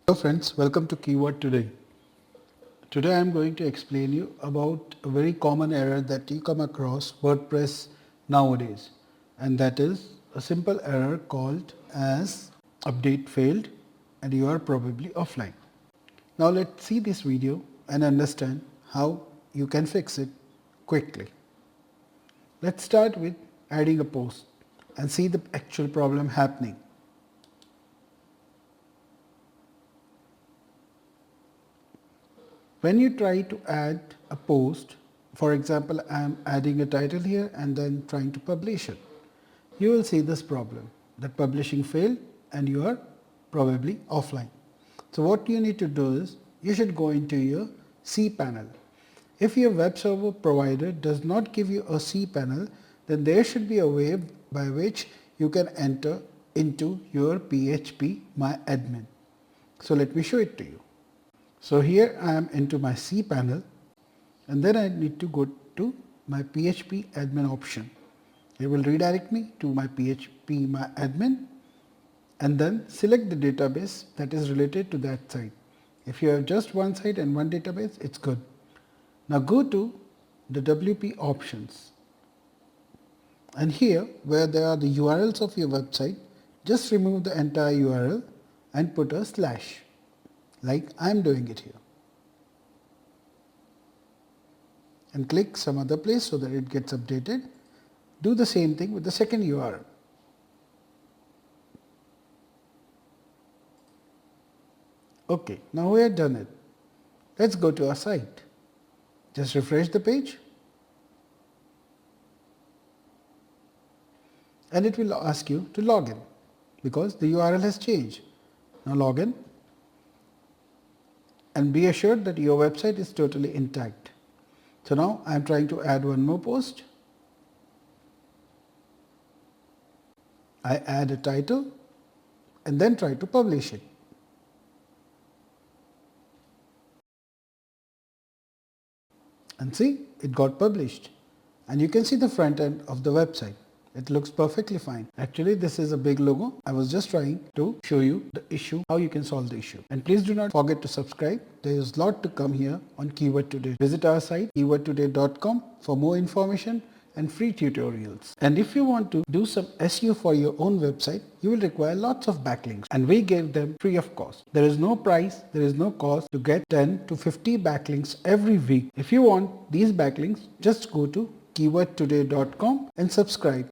Hello friends, welcome to Keyword Today. Today I am going to explain you about a very common error that you come across WordPress nowadays, and that is a simple error called as update failed and you are probably offline. Now let's see this video and understand how you can fix it quickly. Let's start with adding a post and see the actual problem happening. When you try to add a post, for example, I am adding a title here and then trying to publish it, you will see this problem that publishing failed and you are probably offline. So what you need to do is you should go into your cPanel. If your web server provider does not give you a cPanel, then there should be a way by which you can enter into your PHP My Admin. So let me show it to you. So here I am into my cPanel and then I need to go to my PHP admin option. It will redirect me to my PHP My Admin and then select the database that is related to that site. If you have just one site and one database, it's good. Now go to the WP options, and here where there are the URLs of your website, just remove the entire URL and put a slash, like I am doing it here, and click some other place so that it gets updated. Do the same thing with the second URL. Okay, now we have done it. Let's go to our site. Just refresh the page and it will ask you to log in because the URL has changed. Now log in and be assured that your website is totally intact. So now I am trying to add one more post. I add a title and then try to publish it. And see, it got published. And you can see the front end of the website. It looks perfectly fine. Actually, this is a big logo. I was just trying to show you the issue, how you can solve the issue. And please do not forget to subscribe. There is a lot to come here on Keyword Today. Visit our site keywordtoday.com for more information and free tutorials. And if you want to do some SEO for your own website, you will require lots of backlinks and we gave them free of cost. There is no price, there is no cost to get 10 to 50 backlinks every week. If you want these backlinks, just go to keywordtoday.com and subscribe.